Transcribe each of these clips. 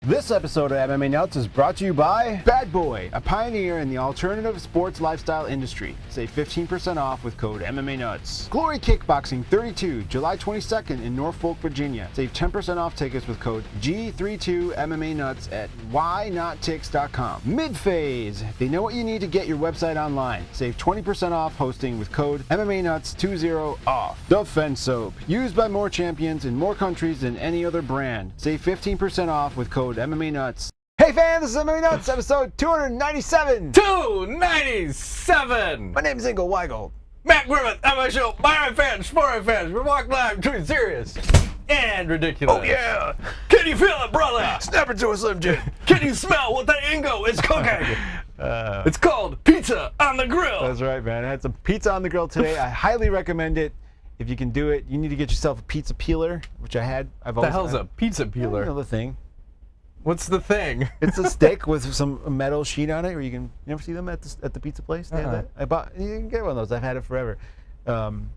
This episode of MMA Nuts is brought to you by Bad Boy, a pioneer in the alternative sports lifestyle industry. Save 15% off with code MMA Nuts. Glory Kickboxing 32, July 22nd in Norfolk, Virginia. Save 10% off tickets with code G32MMA Nuts at whynottix.com. Mid-phase, they know what you need to get your website online. Save 20% off hosting with code MMA Nuts 20 off. Defense Soap, used by more champions in more countries than any other brand. Save 15% off with code MMA Nuts. Hey fans, this is MMA Nuts, episode 297. 297! My name is Ingo Weigel. Matt Griffith, MMA show, my fans, sport fans, we walk live between serious and ridiculous. Oh yeah! Can you feel it, brother? Snap it to a Slim Jim. Can you smell what that Ingo is cooking? It's called pizza on the grill. That's right, man. I had some pizza on the grill today. I highly recommend it. If you can do it, you need to get yourself a pizza peeler, which I had. What the hell's a pizza peeler? You know the thing. What's the thing? It's a stick with some metal sheet on it, or you never see them at the pizza place. They have that. You can get one of those. I've had it forever.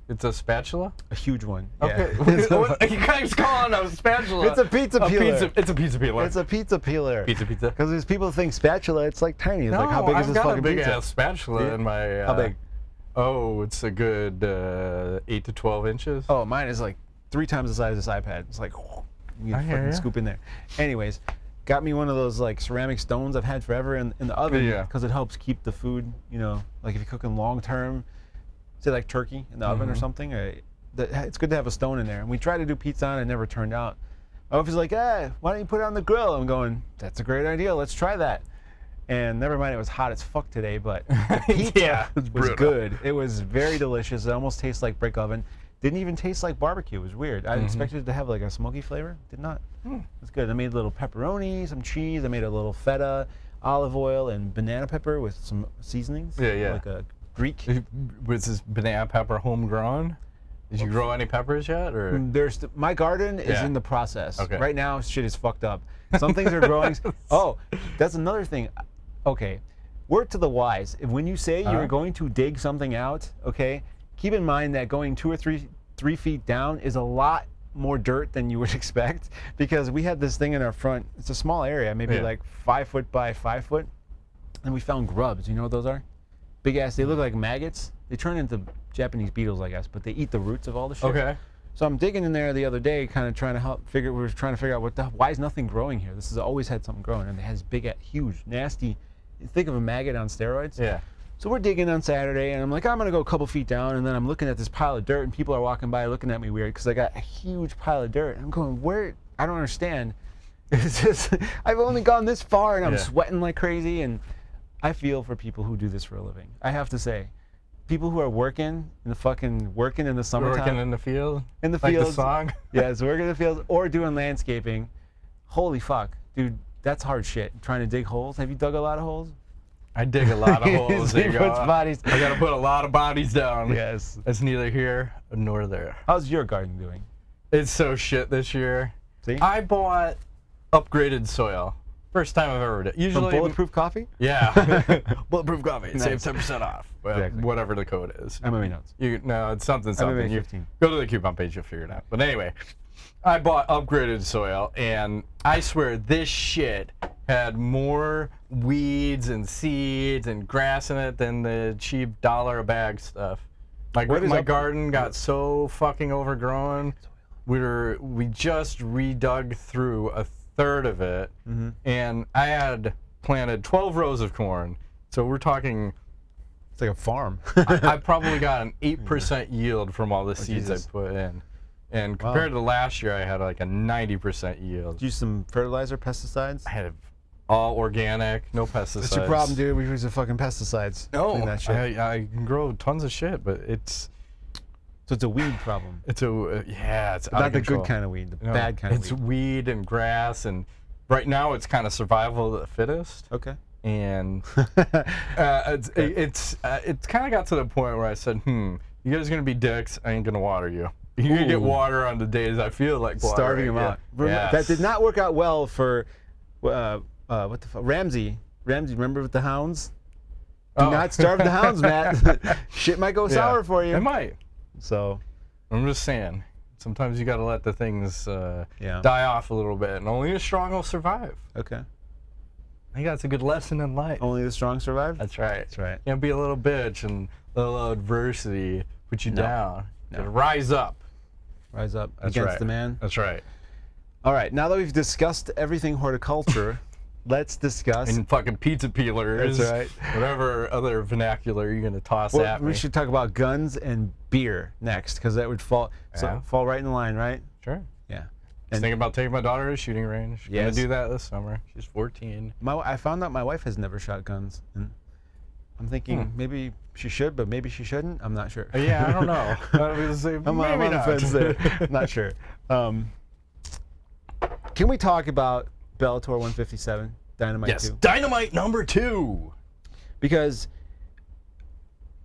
It's a spatula? A huge one. Okay. Yeah. What, you guys calling a spatula? It's a pizza peeler. It's a pizza peeler. It's a pizza peeler. Pizza. Because these people think spatula, it's like tiny. It's like, how big is this fucking pizza? I've got a big ass spatula in my... how big? Oh, it's a good 8 to 12 inches. Oh, mine is like 3 times the size of this iPad. It's like, you can fucking scoop in there. Anyways, got me one of those like ceramic stones I've had forever in the oven because it helps keep the food, you know, like if you're cooking long term, say like turkey in the oven or something, it's good to have a stone in there. And we tried to do pizza on it, never turned out. My wife was like, why don't you put it on the grill? I'm going, that's a great idea, let's try that. And never mind, it was hot as fuck today, but the pizza was good. It was very delicious. It almost tastes like brick oven. Didn't even taste like barbecue. It was weird. I expected it to have like a smoky flavor. Did not. It's good. I made a little pepperoni, some cheese. I made a little feta, olive oil, and banana pepper with some seasonings. Yeah. Like a Greek. Was this banana pepper homegrown? Did you grow any peppers yet? Or my garden is in the process. Okay. Right now, shit is fucked up. Some things are growing. Oh, that's another thing. Okay, word to the wise. When you say you're going to dig something out, okay, keep in mind that going 2 or 3 feet down is a lot more dirt than you would expect, because we had this thing in our front. It's a small area, maybe like 5 foot by 5 foot, and we found grubs. You know what those are? Big ass. They look like maggots. They turn into Japanese beetles, I guess, but they eat the roots of all the shit. Okay. So I'm digging in there the other day, kind of trying to we were trying to figure out why is nothing growing here? This has always had something growing, and it has big, huge, nasty. Think of a maggot on steroids. Yeah. So we're digging on Saturday, and I'm like, I'm gonna go a couple feet down, and then I'm looking at this pile of dirt, and people are walking by looking at me weird because I got a huge pile of dirt. And I'm going, where? I don't understand. It's just, I've only gone this far, and I'm sweating like crazy, and I feel for people who do this for a living. I have to say, people who are working in the summertime. Working in the field? In the like fields. The song? Yes, working in the fields, or doing landscaping. Holy fuck, dude. That's hard shit. Trying to dig holes. Have you dug a lot of holes? I dig a lot of holes. He puts bodies. I gotta put a lot of bodies down. Yes. It's neither here nor there. How's your garden doing? It's so shit this year. See? I bought upgraded soil. First time I've ever done. Usually From Bulletproof Coffee? Yeah. Bulletproof Coffee. Nice. Save 10% off. Exactly. Whatever the code is. MMA Nuts. No, it's something. MMA You 15. go to the coupon page, you'll figure it out. But anyway, I bought upgraded soil, and I swear this shit had more weeds and seeds and grass in it than the cheap $1 a bag stuff. My garden got so fucking overgrown. We just redug through a third of it, and I had planted 12 rows of corn. So we're talking. It's like a farm. I probably got an 8% yield from all the seeds I put in. And compared to last year, I had like a 90% yield. Did you use some fertilizer, pesticides? I had all organic, no pesticides. That's your problem, dude. We use the fucking pesticides. No, that shit. I can grow tons of shit, but it's... So it's a weed problem. It's a, it's out of control. Not the good kind of weed, the bad kind of weed. It's weed and grass, and right now it's kind of survival of the fittest. Okay. And it's kind of got to the point where I said, you guys are going to be dicks, I ain't going to water you. You're going to get water on the days I feel like watering. Starving them out. Yes. That did not work out well for, what the fuck, Ramsey, remember with the hounds? Do not starve the hounds, Matt. Shit might go sour for you. It might. So. I'm just saying. Sometimes you got to let the things die off a little bit, and only the strong will survive. Okay. I think that's a good lesson in life. Only the strong survive? That's right. That's right. You can't be a little bitch and let a little adversity put you down. You gotta rise up. Rise up against the man. That's right. All right, now that we've discussed everything horticulture, let's discuss... And fucking pizza peelers. That's right. Whatever other vernacular you're gonna toss at me. We should talk about guns and beer next, because that would fall right in the line, right? Sure. Yeah. I was thinking about taking my daughter to a shooting range. Gonna do that this summer. She's 14. I found out my wife has never shot guns, and I'm thinking maybe she should, but maybe she shouldn't. I'm not sure. Yeah, I don't know. I'm on the fence there. Not sure. Can we talk about Bellator 157 Dynamite 2? Yes, Dynamite number 2. Because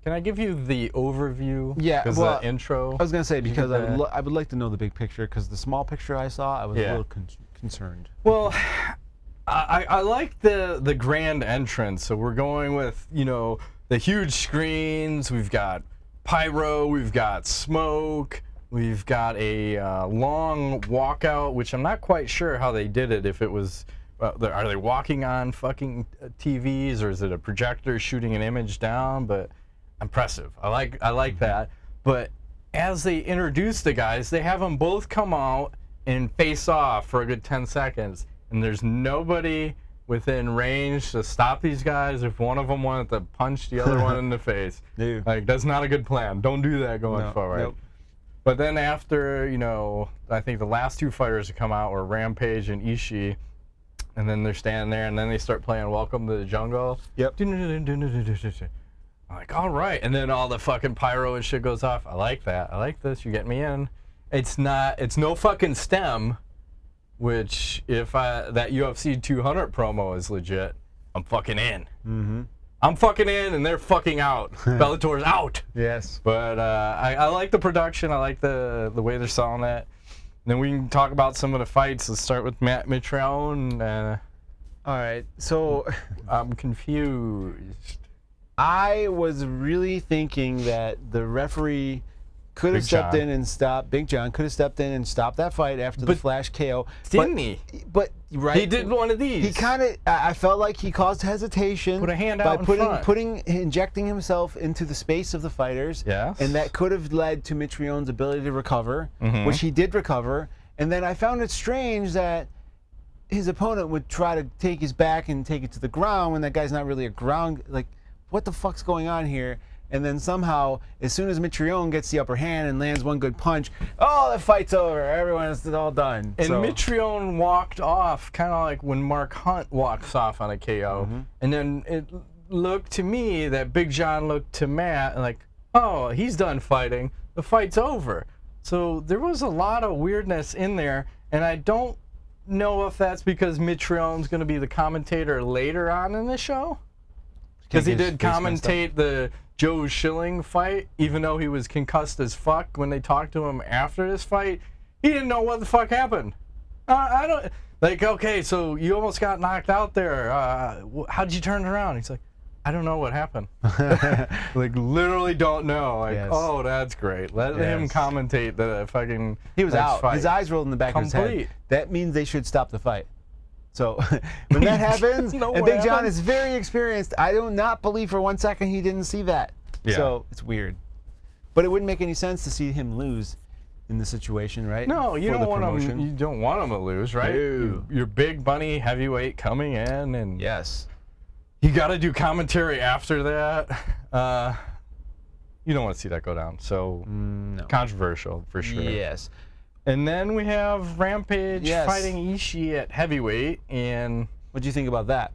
can I give you the overview? Yeah, the intro. I was gonna say because I would like to know the big picture, because the small picture I saw, I was a little concerned. Well, I like the grand entrance. So we're going with the huge screens. We've got pyro. We've got smoke. We've got a long walkout, which I'm not quite sure how they did it. If it was, are they walking on fucking TVs, or is it a projector shooting an image down? But impressive. I like that. But as they introduce the guys, they have them both come out and face off for a good 10 seconds, and there's nobody within range to stop these guys if one of them wanted to punch the other one in the face. No. Like, that's not a good plan. Don't do that going forward. Nope. But then after, I think the last 2 fighters to come out were Rampage and Ishii, and then they're standing there, and then they start playing Welcome to the Jungle. Yep. I'm like, all right. And then all the fucking pyro and shit goes off. I like that. I like this. You get me in. It's no fucking stem, which if that UFC 200 promo is legit, I'm fucking in. Mm-hmm. I'm fucking in, and they're fucking out. Bellator's out. Yes. But I like the production. I like the way they're selling it. And then we can talk about some of the fights. Let's start with Mitrione. All right. So I'm confused. I was really thinking that the referee could have stepped in and stopped. Big John could have stepped in and stopped that fight after the flash KO. Didn't he? But right, he did one of these. He kind of. I felt like he caused hesitation. Put a hand out in front. Injecting himself into the space of the fighters. Yes. And that could have led to Mitrione's ability to recover, which he did recover. And then I found it strange that his opponent would try to take his back and take it to the ground when that guy's not really a ground. Like, what the fuck's going on here? And then somehow, as soon as Mitrione gets the upper hand and lands one good punch, the fight's over. Everyone's all done. And Mitrione walked off, kind of like when Mark Hunt walks off on a KO. And then it looked to me that Big John looked to Matt and like, oh, he's done fighting. The fight's over. So there was a lot of weirdness in there, and I don't know if that's because Mitrione's going to be the commentator later on in the show. Because he did commentate the Joe Schilling fight, even though he was concussed as fuck when they talked to him after this fight. He didn't know what the fuck happened. I don't, like, okay, so you almost got knocked out there. How'd you turn around? He's like, I don't know what happened. Like, literally don't know. Like, oh, that's great. Let him commentate the fucking He was out. Fight. His eyes rolled in the back of his head. That means they should stop the fight. So when that happens, and Big John is very experienced, I do not believe for 1 second he didn't see that. Yeah. So it's weird. But it wouldn't make any sense to see him lose in the situation, right? No, you don't want him. You don't want him to lose, right? You're big bunny heavyweight coming in, and yes, you got to do commentary after that. You don't want to see that go down. So controversial for sure. Yes. And then we have Rampage fighting Ishii at heavyweight, and what do you think about that?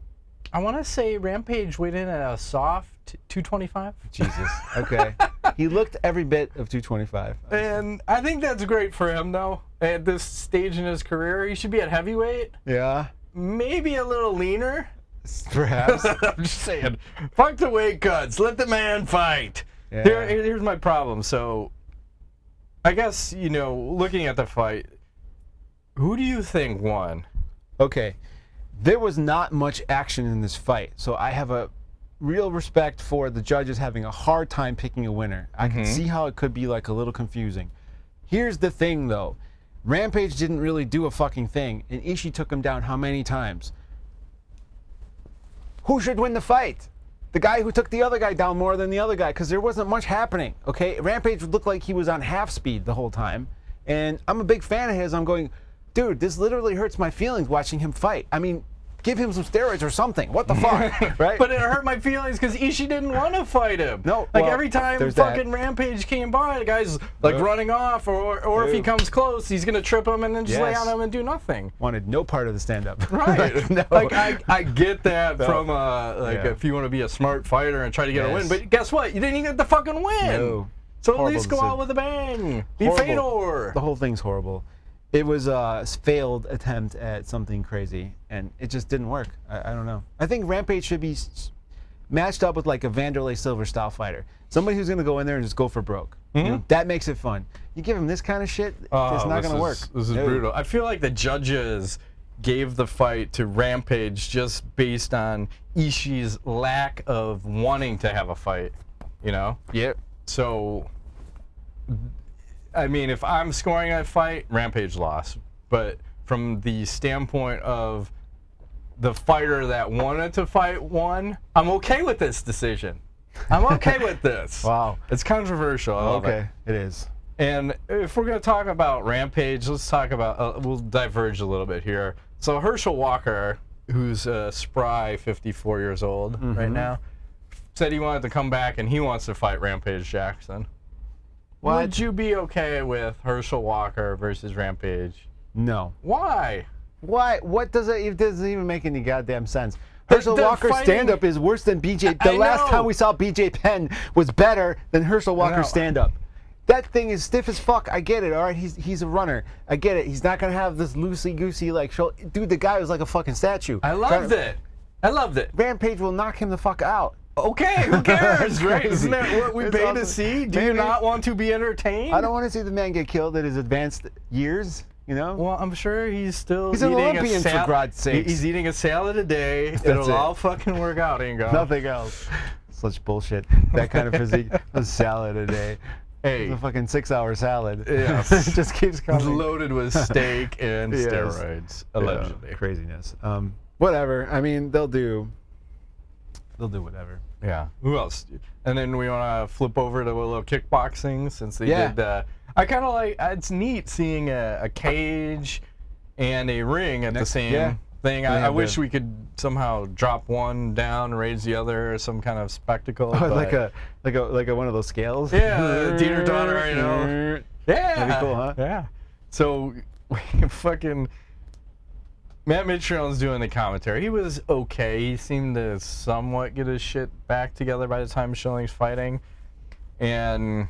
I want to say Rampage weighed in at a soft 225. Jesus. Okay. He looked every bit of 225. And I think that's great for him, though. At this stage in his career, he should be at heavyweight. Yeah. Maybe a little leaner. Perhaps. I'm just saying. Fuck the weight cuts. Let the man fight. Yeah. Here's my problem. So, I guess, looking at the fight, who do you think won? Okay. There was not much action in this fight, so I have a real respect for the judges having a hard time picking a winner. I can see how it could be like a little confusing. Here's the thing, though. Rampage didn't really do a fucking thing, and Ishii took him down how many times? Who should win the fight? The guy who took the other guy down more than the other guy, because there wasn't much happening, okay? Rampage looked like he was on half speed the whole time, and I'm a big fan of his. I'm going, dude, this literally hurts my feelings watching him fight. I mean, give him some steroids or something. What the fuck, right? But it hurt my feelings because Ishii didn't want to fight him. No, like well, every time fucking Rampage came by, the guy's like running off, or if he comes close, he's gonna trip him and then just lay on him and do nothing. Wanted no part of the stand-up. Right. No. Like I get that from if you want to be a smart fighter and try to get a win, but guess what? You didn't even get the fucking win. No. So at least go out with a bang. Be Fedor. The whole thing's horrible. It was a failed attempt at something crazy, and it just didn't work. I don't know. I think Rampage should be matched up with like a Vanderlei Silver style fighter. Somebody who's going to go in there and just go for broke. You know, that makes it fun. You give him this kind of shit, it's not going to work. This is brutal. I feel like the judges gave the fight to Rampage just based on Ishii's lack of wanting to have a fight, you know? Yep. So, I mean, if I'm scoring that fight, Rampage lost. But from the standpoint of the fighter that wanted to fight won, I'm okay with this decision. I'm okay with this. Wow. It's controversial. I love it is. And if we're going to talk about Rampage, let's talk about, we'll diverge a little bit here. So Herschel Walker, who's a spry 54 years old right now, said he wanted to come back and he wants to fight Rampage Jackson. Would you be okay with Herschel Walker versus Rampage? No. Why? Why? What does it? It doesn't even make any goddamn sense. Herschel Walker's stand-up is worse than BJ. The last time we saw BJ Penn was better than Herschel Walker's stand-up. That thing is stiff as fuck. I get it, all right? He's a runner. I get it. He's not going to have this loosey-goosey, like, show. Dude, the guy was like a fucking statue. I loved it. I loved it. Rampage will knock him the fuck out. Okay, who cares, right? Isn't that what we pay to see? Do you not want to be entertained? I don't want to see the man get killed at his advanced years, you know? Well, I'm sure he's still He's an Olympian, for God's sake. He's eating a salad a day. It'll all fucking work out, Ingo. Nothing else. Such bullshit. That kind of physique. A salad a day. Hey. It's a fucking 6-hour salad. Yeah. It just keeps coming. Loaded with steak and steroids, allegedly. Yeah, craziness. Whatever. I mean, they'll do whatever. Yeah. Who else? And then we want to flip over to a little kickboxing since they did. I kind of like. It's neat seeing a cage and a ring at the same thing. I wish we could somehow drop one down, raise the other, or some kind of spectacle. Oh, like a one of those scales. Yeah, Dieter daughter, you know. Yeah. That'd be cool, huh? Yeah. So fucking. Matt Mitrione's doing the commentary. He was okay. He seemed to somewhat get his shit back together by the time Schilling's fighting. And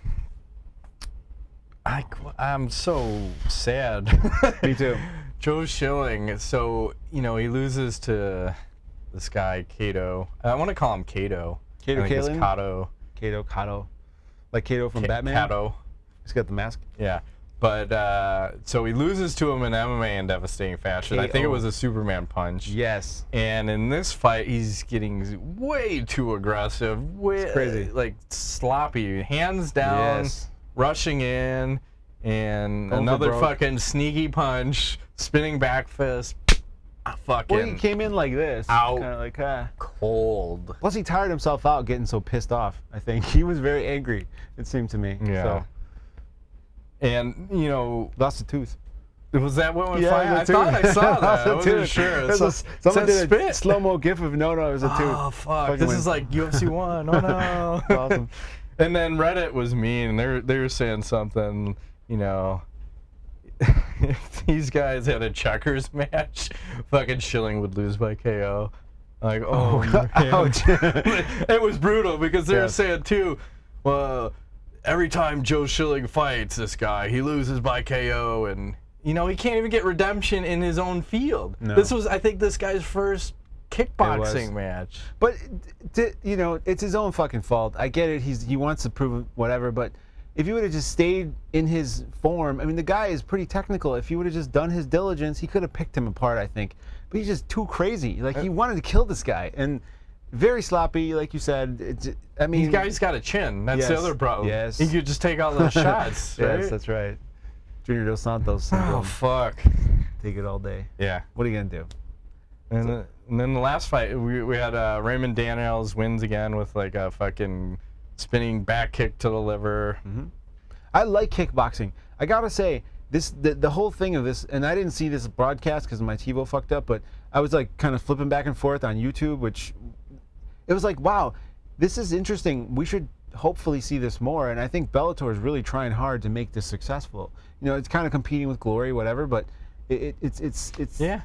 I'm so sad. Me too. Joe Schilling, so, you know, he loses to this guy, Kato. I want to call him Kato. Kato Kaelin? Kato. Like Kato from Batman? Kato. He's got the mask. Yeah. But, so he loses to him in MMA in devastating fashion. I think it was a Superman punch. Yes. And in this fight, he's getting way too aggressive. It's crazy. Like, sloppy. Hands down, rushing in, and another fucking sneaky punch, spinning back fist. Fucking well, he came in like this. Out. Kind of like, cold. Plus, he tired himself out getting so pissed off, I think. He was very angry, it seemed to me. Yeah. So. And, you know... Lost a tooth. Was that what went flying? I thought I saw that. I wasn't sure. Someone did a slow-mo gif of no, it was a tooth. Oh, fuck. This is like UFC 1. Oh, no. Awesome. And then Reddit was mean. They were saying something, you know... if these guys had a checkers match, fucking Schilling would lose by KO. Like, ouch. It was brutal because they were saying, too, well... every time Joe Schilling fights this guy, he loses by KO, and you know he can't even get redemption in his own field. No. This was, I think, this guy's first kickboxing match. But you know, it's his own fucking fault. I get it. He wants to prove whatever, but if he would have just stayed in his form, I mean, the guy is pretty technical. If he would have just done his diligence, he could have picked him apart, I think. But he's just too crazy. Like he wanted to kill this guy, and. Very sloppy, like you said. I mean, he's got a chin. That's the other problem. Yes. He could just take all those shots. Right? Yes, that's right. Junior Dos Santos syndrome. Oh, fuck. Take it all day. Yeah. What are you going to do? And then the last fight, we had Raymond Daniels wins again with like a fucking spinning back kick to the liver. Mm-hmm. I like kickboxing. I got to say, the whole thing of this, and I didn't see this broadcast because my TiVo fucked up, but I was like kind of flipping back and forth on YouTube, which it was like, wow, this is interesting. We should hopefully see this more, and I think Bellator is really trying hard to make this successful. You know, it's kind of competing with Glory, whatever, but it's yeah.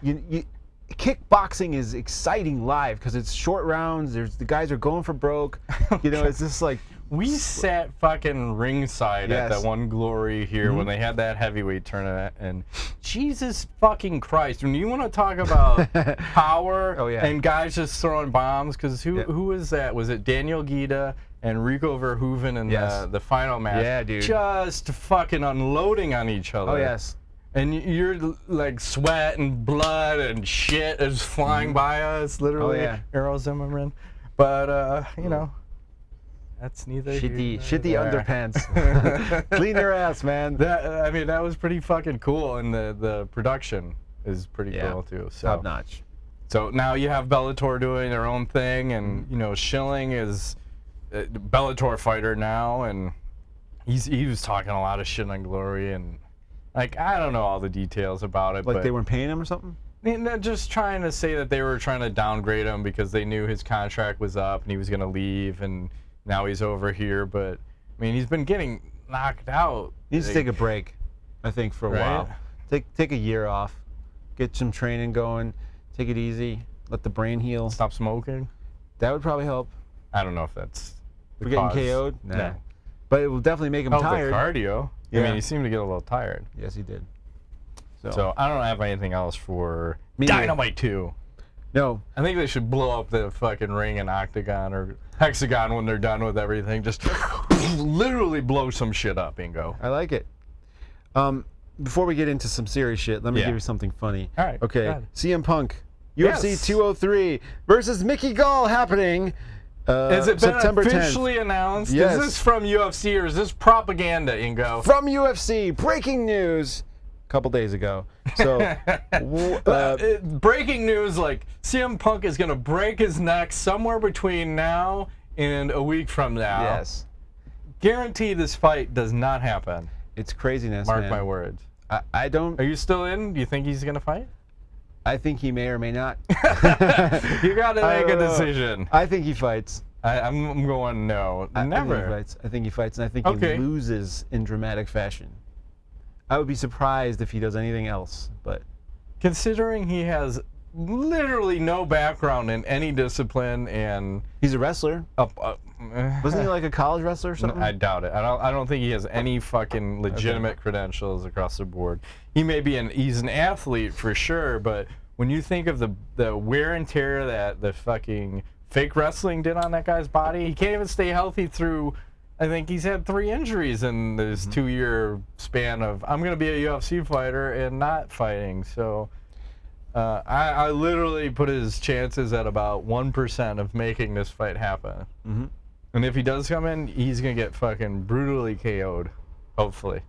Kickboxing is exciting live because it's short rounds. The guys are going for broke. You know, it's just like we sat fucking ringside at that one Glory here when they had that heavyweight tournament, and Jesus fucking Christ, when you want to talk about power and guys just throwing bombs, because who was that? Was it Daniel Guida and Rico Verhoeven in the final match? Yeah, dude. Just fucking unloading on each other. Oh, yes. And you're like sweat and blood and shit is flying by us, literally. Arrow Zimmerman. But, you know, that's neither shitty underpants. Clean your ass, man. I mean, that was pretty fucking cool, and the production is pretty cool, too. So. Top notch. So now you have Bellator doing their own thing, and, you know, Schilling is a Bellator fighter now, and he was talking a lot of shit on Glory, and like, I don't know all the details about it. Like but they weren't paying him or something? They're just trying to say that they were trying to downgrade him because they knew his contract was up and he was going to leave, and now he's over here. But, I mean, he's been getting knocked out. He needs to take a break, I think, for a while. Take a year off. Get some training going. Take it easy. Let the brain heal. Stop smoking. That would probably help. I don't know if that's We're getting KO'd? Nah. No. But it will definitely make him tired. The cardio. Yeah. I mean, he seemed to get a little tired. Yes, he did. So I don't have anything else for Dynamite 2. No. I think they should blow up the fucking ring and octagon or hexagon when they're done with everything. Just literally blow some shit up, Ingo. I like it. Before we get into some serious shit, let me give you something funny. All right. Okay. CM Punk, UFC 203 versus Mickey Gall happening. Has it been September officially 10th. announced? Yes. Is this from UFC or is this propaganda, Ingo? From UFC, breaking news a couple days ago. So, breaking news, like CM Punk is going to break his neck somewhere between now and a week from now. Yes. Guarantee this fight does not happen. It's craziness, Mark man. my words. I don't... Are you still in? Do you think he's going to fight? I think he may or may not. You got to make a decision. I think he fights. I'm going no. Never. I think he fights, and I think he loses in dramatic fashion. I would be surprised if he does anything else, but... Considering he has literally no background in any discipline, and... He's a wrestler. Wasn't he like a college wrestler or something? I doubt it. I don't think he has any fucking legitimate credentials across the board. He may be he's an athlete for sure, but when you think of the wear and tear that the fucking fake wrestling did on that guy's body, he can't even stay healthy through... I think he's had 3 injuries in this 2-year span of, I'm going to be a UFC fighter and not fighting. So I literally put his chances at about 1% of making this fight happen. Mm-hmm. And if he does come in, he's going to get fucking brutally KO'd, hopefully.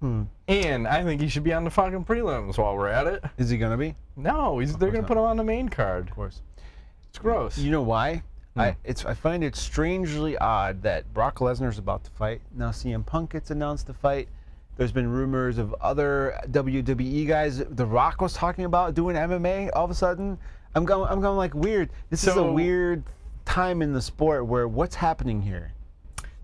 And I think he should be on the fucking prelims while we're at it. Is he going to be? No, they're going to put him on the main card. Of course. It's gross. You know why? I find it strangely odd that Brock Lesnar's about to fight. Now CM Punk gets announced to fight. There's been rumors of other WWE guys. The Rock was talking about doing MMA all of a sudden. I'm going like weird. This is a weird time in the sport where what's happening here?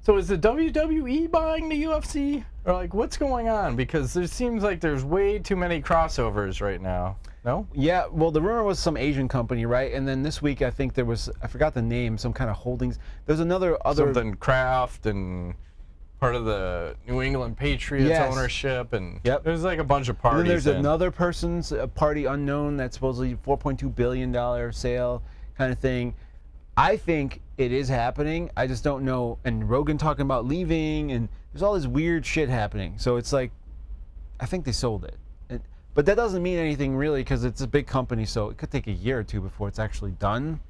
So is the WWE buying the UFC? Or like what's going on? Because it seems like there's way too many crossovers right now. No? Yeah, well, the rumor was some Asian company, right? And then this week, I think there was, I forgot the name, some kind of holdings. There's other... Something Kraft and part of the New England Patriots ownership. And there's like a bunch of parties. And then there's another person's party unknown that's supposedly $4.2 billion sale kind of thing. I think it is happening. I just don't know. And Rogan talking about leaving, and there's all this weird shit happening. So it's like, I think they sold it. But that doesn't mean anything really because it's a big company, so it could take a year or two before it's actually done,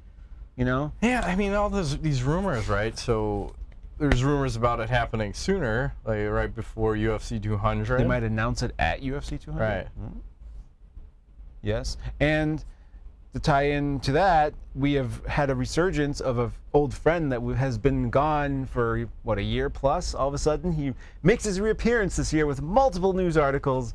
you know? Yeah, I mean, all these rumors, right? So there's rumors about it happening sooner, like right before UFC 200. They might announce it at UFC 200. Right. Mm-hmm. Yes, and to tie into that, we have had a resurgence of an old friend that has been gone for, what, a year plus? All of a sudden, he makes his reappearance this year with multiple news articles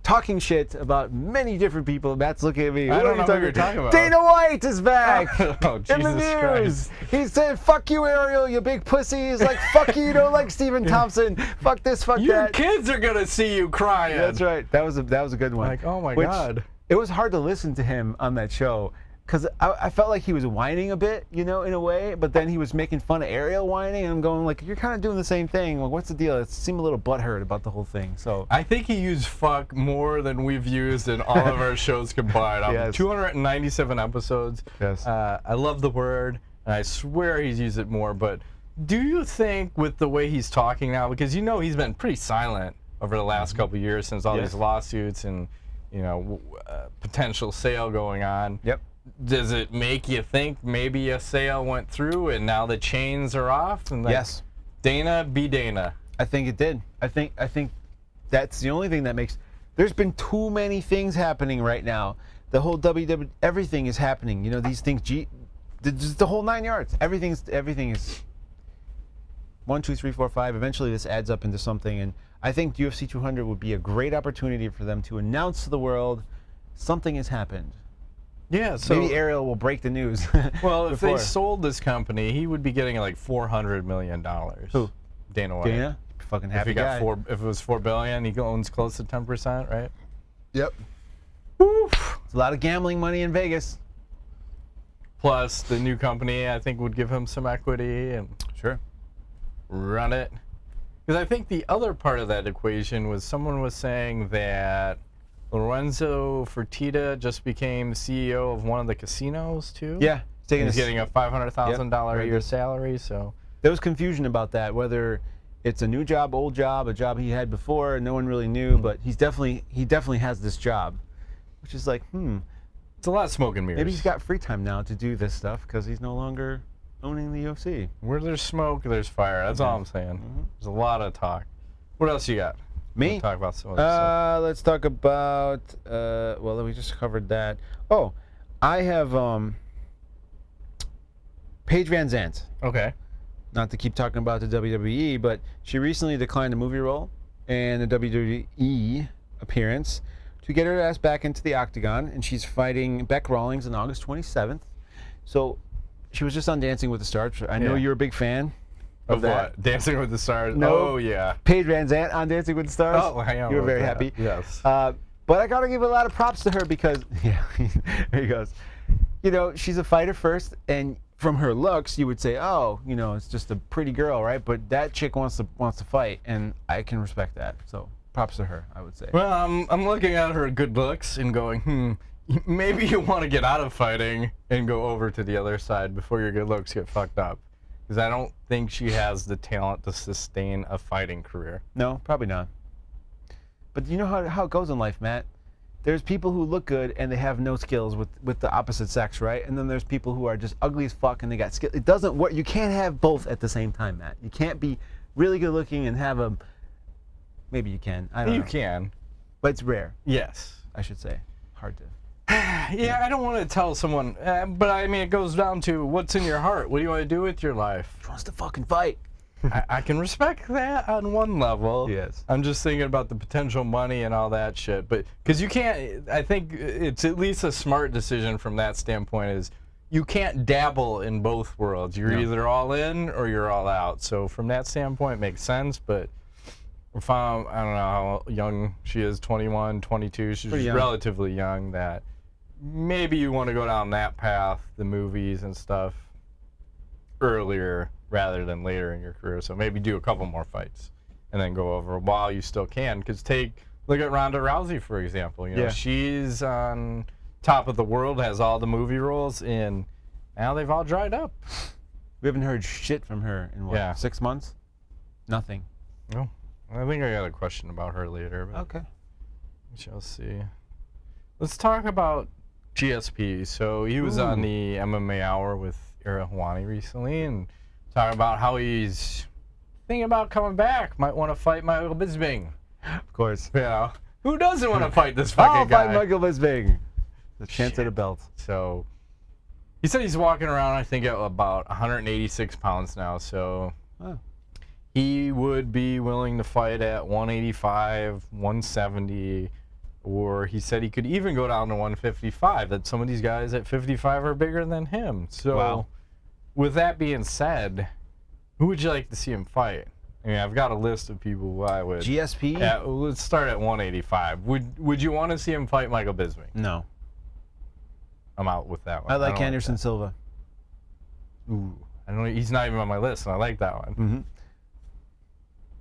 talking shit about many different people. Matt's looking at me. I don't know what you're talking about. Dana White is back oh, in the Jesus news. Christ. He said, "Fuck you, Ariel, you big pussy." He's like, "Fuck you, you don't like Stephen Thompson. Fuck this, fuck Your that." kids are gonna see you crying. That's right. That was a good one. Like, oh my God. It was hard to listen to him on that show because I felt like he was whining a bit, you know, in a way, but then he was making fun of Ariel whining, and I'm going like, you're kind of doing the same thing. Like, what's the deal? It seemed a little butthurt about the whole thing. So I think he used fuck more than we've used in all of our shows combined. Yes. 297 episodes. Yes. I love the word, and I swear he's used it more, but do you think with the way he's talking now, because you know he's been pretty silent over the last couple of years since all these lawsuits and, you know, potential sale going on. Yep. Does it make you think maybe a sale went through and now the chains are off? And like, yes. Dana be Dana. I think it did. I think that's the only thing that makes. There's been too many things happening right now. The whole WWE, everything is happening. You know, these things. Just the whole 9 yards. Everything is 1, 2, 3, 4, 5. Eventually, this adds up into something, and I think UFC 200 would be a great opportunity for them to announce to the world something has happened. Yeah, so maybe Ariel will break the news. Well, if they sold this company, he would be getting like $400 million. Who? Dana White. Dana? Fucking happy guy. If it was $4 billion, he owns close to 10%, right? Yep. Woof. It's a lot of gambling money in Vegas. Plus, the new company, I think, would give him some equity and run it. Because I think the other part of that equation was someone was saying that Lorenzo Fertitta just became CEO of one of the casinos, too. Yeah. He's getting a $500,000 a year salary, so. There was confusion about that, whether it's a new job, old job, a job he had before, no one really knew, but he definitely has this job, which is like, It's a lot of smoke and mirrors. Maybe he's got free time now to do this stuff because he's no longer owning the UFC. Where there's smoke, there's fire. That's all I'm saying. There's a lot of talk. What else you got? Me? Talk about some of this stuff. Let's talk about, well, we just covered that. Oh, I have Paige VanZant. Okay. Not to keep talking about the WWE, but she recently declined a movie role and a WWE appearance to get her ass back into the octagon, and she's fighting Beck Rawlings on August 27th. So she was just on Dancing with the Stars. I know you're a big fan of that. What? Dancing with the Stars? No. Oh, yeah. Paige VanZant on Dancing with the Stars. Oh, hang on. You were very happy. Yes. But I got to give a lot of props to her because, there he goes. You know, she's a fighter first, and from her looks, you would say, oh, you know, it's just a pretty girl, right? But that chick wants to fight, and I can respect that. So props to her, I would say. Well, I'm looking at her good looks and going, maybe you want to get out of fighting and go over to the other side before your good looks get fucked up. Because I don't think she has the talent to sustain a fighting career. No, probably not. But you know how it goes in life, Matt. There's people who look good and they have no skills with the opposite sex, right? And then there's people who are just ugly as fuck and they got skill. It doesn't work. You can't have both at the same time, Matt. You can't be really good looking and have a. Maybe you can. I don't know. You can. But it's rare. Yes. I should say. Hard to. Yeah, I don't want to tell someone, but I mean, it goes down to what's in your heart. What do you want to do with your life? She wants to fucking fight. I can respect that on one level. Yes. I'm just thinking about the potential money and all that shit. But because you can't, I think it's at least a smart decision from that standpoint is you can't dabble in both worlds. You're either all in or you're all out. So from that standpoint, it makes sense. But if I don't know how young she is, 21, 22, she's relatively young, that maybe you want to go down that path, the movies and stuff, earlier rather than later in your career. So maybe do a couple more fights and then go over while you still can. Because look at Ronda Rousey, for example. You know, she's on top of the world, has all the movie roles, and now they've all dried up. We haven't heard shit from her in what, 6 months? Nothing. No. I think I got a question about her later. But okay. We shall see. Let's talk about GSP. So he was on the MMA Hour with Ariel Helwani recently, and talking about how he's thinking about coming back. Might want to fight Michael Bisping. Of course. You know, who doesn't want to fight this fucking guy? I'll fight Michael Bisping. The chance at a belt. So, he said he's walking around, I think, at about 186 pounds now. So, he would be willing to fight at 185, 170, or he said he could even go down to 155. That some of these guys at 55 are bigger than him. So, with that being said, who would you like to see him fight? I mean, I've got a list of people who I would. GSP? Yeah, let's start at 185. Would you want to see him fight Michael Bisping? No. I'm out with that one. I like Anderson Silva. Ooh, I don't. He's not even on my list, and I like that one. Mm-hmm.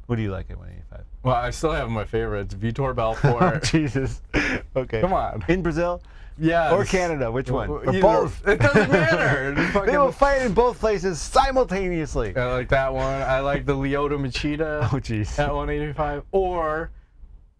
What do you like at 185? Well, I still have my favorites. Vitor Belfort. Jesus. Okay. Come on. In Brazil? Yeah. Or Canada? Which one? Or Either. both? It doesn't matter. They will fight in both places simultaneously. I like that one. I like the Lyoto Machida. Oh, jeez. At 185. Or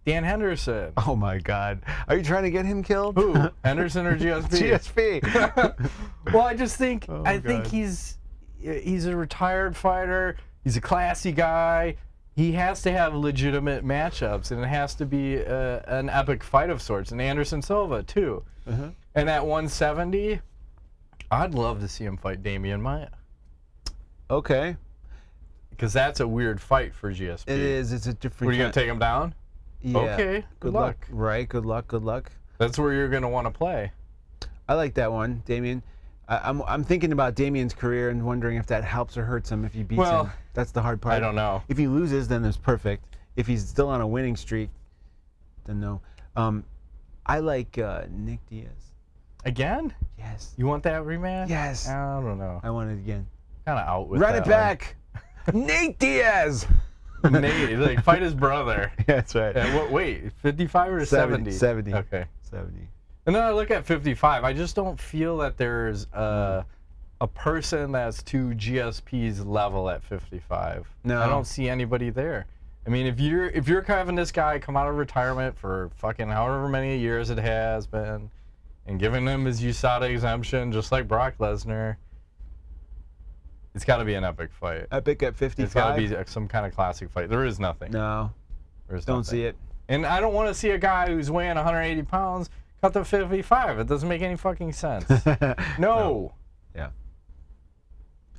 Dan Henderson. Oh, my God. Are you trying to get him killed? Who? Henderson or GSP? GSP. Well, I just think I think he's a retired fighter. He's a classy guy. He has to have legitimate matchups, and it has to be an epic fight of sorts. And Anderson Silva, too. And at 170, I'd love to see him fight Damian Maia. Okay. Because that's a weird fight for GSP. It is. It's a different. Were you going to take him down? Yeah. Okay. Good luck. Right. Good luck. Good luck. That's where you're going to want to play. I like that one, Damian. I'm thinking about Damian's career and wondering if that helps or hurts him if he beats him. That's the hard part. I don't know. If he loses, then it's perfect. If he's still on a winning streak, then no. I like Nick Diaz. Again? Yes. You want that rematch? Yes. I don't know. I want it again. Kind of out with Run that it back. Nate Diaz. Nate, like fight his brother. Yeah, that's right. Wait, 55 or 70? 70. Okay. 70. And then I look at 55. I just don't feel that there's a person that's to GSP's level at 55. No. I don't see anybody there. I mean, if you're having this guy come out of retirement for fucking however many years it has been, and giving him his USADA exemption, just like Brock Lesnar, it's got to be an epic fight. Epic at 55? It's got to be some kind of classic fight. There is nothing. No. There's Don't nothing. see it. And I don't want to see a guy who's weighing 180 pounds cut to 55. It doesn't make any fucking sense. No. Yeah.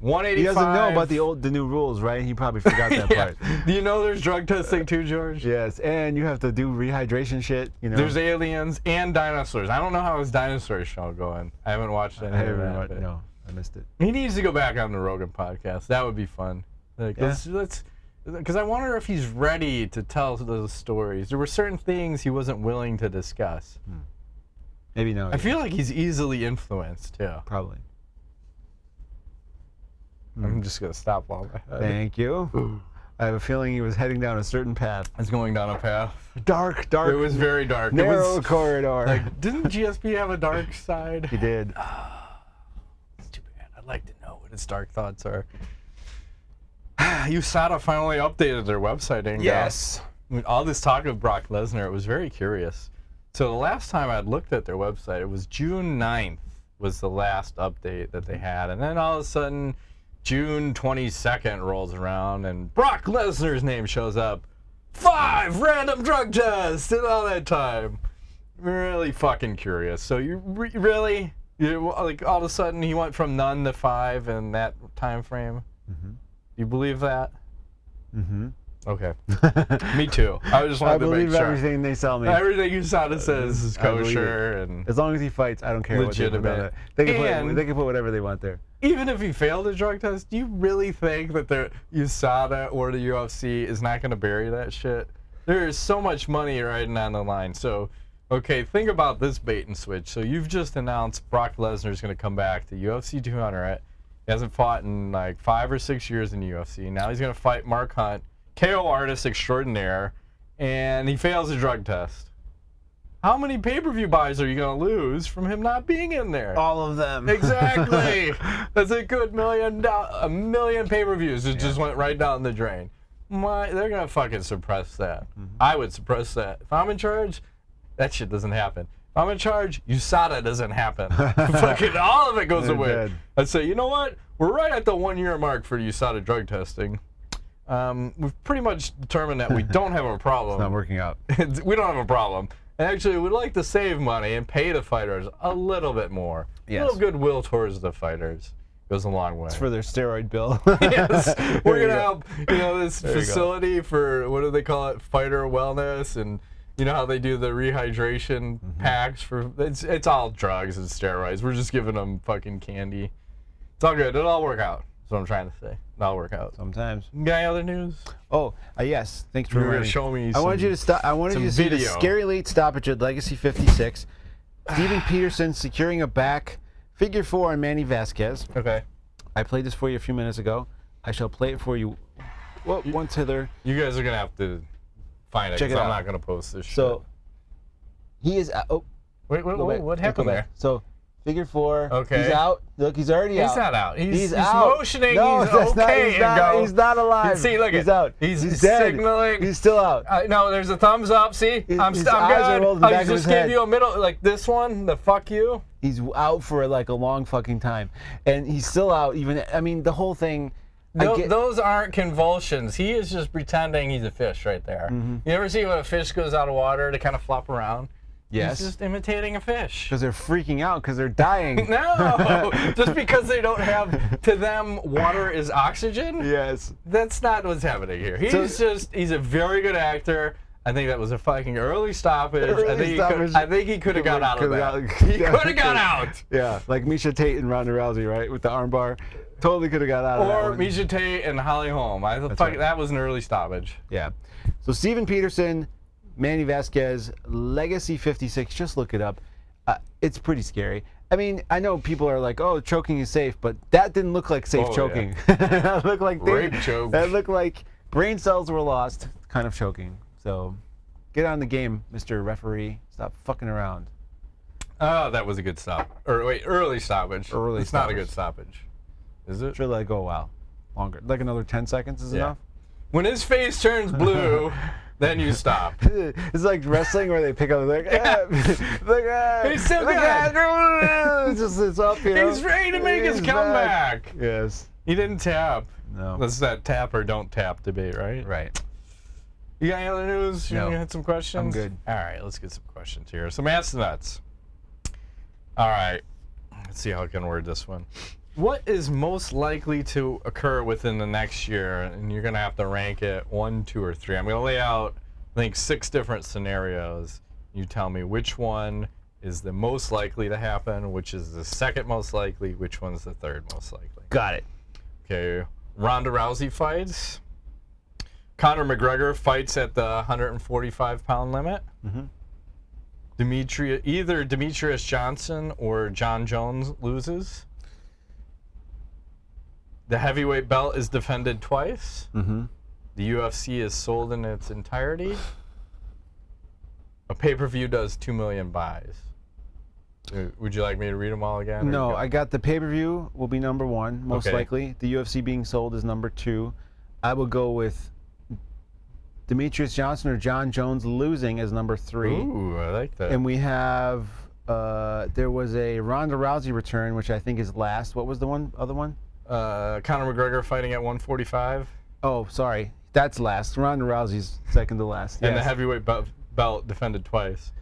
185. He doesn't know about the new rules, right? He probably forgot that part. Do you know there's drug testing too, George? Yes, and you have to do rehydration shit. You know. There's aliens and dinosaurs. I don't know how his dinosaur show going. I haven't watched any of that. No, I missed it. He needs to go back on the Rogan podcast. That would be fun. Like, let's because I wonder if he's ready to tell those stories. There were certain things he wasn't willing to discuss. Maybe no. I feel like he's easily influenced too. Probably. I'm just gonna stop while my head. Thank you. I have a feeling he was heading down a certain path. It's going down a path. Dark. It was very dark. Narrow corridor. Like, didn't GSP have a dark side? He did. It's too bad. I'd like to know what his dark thoughts are. USADA finally updated their website, Ingo. Yes. I mean, all this talk of Brock Lesnar, it was very curious. So the last time I'd looked at their website, it was June 9th was the last update that they had. And then all of a sudden, June 22nd rolls around and Brock Lesnar's name shows up. 5 random drug tests in all that time. Really fucking curious. So you really, like all of a sudden he went from none to 5 in that time frame? Mm-hmm. You believe that? Mm-hmm. Okay. Me too. I just wanted to make sure. I believe everything they sell me. Everything USADA says is kosher and as long as he fights, I don't care legitimate. What they put on it. They can put whatever they want there. Even if he failed a drug test, do you really think that the USADA or the UFC is not going to bury that shit? There is so much money riding on the line. So, okay, think about this bait and switch. So you've just announced Brock Lesnar is going to come back to UFC 200. He hasn't fought in like 5 or 6 years in the UFC. Now he's going to fight Mark Hunt, KO artist extraordinaire, and he fails a drug test. How many pay-per-view buys are you going to lose from him not being in there? All of them. Exactly. That's a good a million pay-per-views that just went right down the drain. They're going to fucking suppress that. Mm-hmm. I would suppress that. If I'm in charge, that shit doesn't happen. I'm in charge. USADA doesn't happen. Fucking all of it goes away. Dead. I'd say, you know what? We're right at the 1 year mark for USADA drug testing. We've pretty much determined that we don't have a problem. It's not working out. We don't have a problem. And actually, we'd like to save money and pay the fighters a little bit more. Yes. A little goodwill towards the fighters goes a long way. It's for their steroid bill. Yes. We're going to help, this facility for, what do they call it, fighter wellness, and you know how they do the rehydration packs for, it's all drugs and steroids. We're just giving them fucking candy. It's all good. It'll all work out. That's what I'm trying to say. It'll all work out. Sometimes. You got any other news? Oh, yes. Thanks for reminding me. Show me I wanted you to stop. I wanted you to see the scary late stoppage at Legacy 56. Steven Peterson securing a back figure 4 on Manny Vasquez. Okay. I played this for you a few minutes ago. I shall play it for you once hither. You guys are going to have to find it, because I'm not going to post this shit. So, he is... Oh. Wait, what happened there? So, figure 4. Okay. He's out. Look, he's already out. He's not out. He's out. Motioning. No, he's okay. He's not alive. See, look, he's out. He's dead. signaling. He's still out. No, there's a thumbs up. See, I'm good. I just gave you a middle, like this one. The fuck you. He's out for like a long fucking time, and he's still out. Even the whole thing. No, those aren't convulsions. He is just pretending he's a fish right there. You ever see when a fish goes out of water to kind of flop around? Yes. He's just imitating a fish. Because they're freaking out because they're dying. No, just because they don't have, to them, water is oxygen? Yes. That's not what's happening here. He's a very good actor. I think that was a fucking early stoppage. I think he could have got out of that. He could have got out. Yeah, like Miesha Tate and Ronda Rousey, right? With the armbar. Totally could have got out of that one. Or Miesha Tate and Holly Holm. That was an early stoppage. Yeah. So Steven Peterson, Manny Vasquez, Legacy 56, just look it up. It's pretty scary. I mean, I know people are like, oh, choking is safe, but that didn't look like safe choking. Yeah. That looked like rape choke. That looked like brain cells were lost, kind of choking. So get on the game, Mr. Referee. Stop fucking around. Oh, that was a good stop. Early stoppage. It's not a good stoppage. Is it? Should let it go a while. Longer. Like another 10 seconds is enough? When his face turns blue, then you stop. It's like wrestling where they pick up like, he's still good. It's up here. He's ready to make his comeback. Back. Yes. He didn't tap. No. That's that tap or don't tap debate, right? Right. You got any other news? No. You had some questions? I'm good. All right, let's get some questions here. Some ass nuts. All right. Let's see how I can word this one. What is most likely to occur within the next year? And you're going to have to rank it 1, 2, or 3. I'm going to lay out, I think, 6 different scenarios. You tell me which one is the most likely to happen, which is the second most likely, which one's the third most likely. Got it. Okay. Ronda Rousey fights. Conor McGregor fights at the 145-pound limit. Either Demetrious Johnson or John Jones loses. The heavyweight belt is defended twice. The UFC is sold in its entirety. A pay-per-view does 2 million buys. Would you like me to read them all again? No, I got the pay-per-view will be number 1, most likely. The UFC being sold is number 2. I will go with Demetrious Johnson or John Jones losing as number 3. Ooh, I like that. And we have, there was a Ronda Rousey return, which I think is last. What was the other one? Conor McGregor fighting at 145. Oh, sorry. That's last. Ronda Rousey's second to last. And the heavyweight belt defended twice.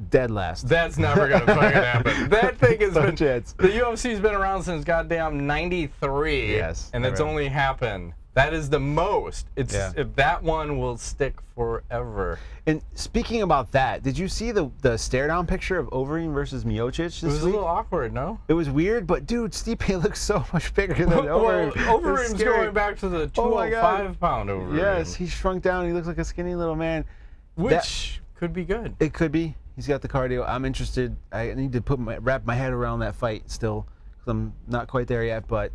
Dead last. That's never going to fucking happen. That thing has been... Chance. The UFC's been around since goddamn 93. Yes. And it's only happened. That is the most. If that one will stick forever. And speaking about that, did you see the stare down picture of Overeem versus Miocic this week? It was a little awkward, no? It was weird, but dude, Stipe looks so much bigger than Overeem. Overeem's going back to the 205-pound Overeem. Yes, he shrunk down. He looks like a skinny little man. Which could be good. It could be. He's got the cardio. I'm interested. I need to wrap my head around that fight still, because I'm not quite there yet, but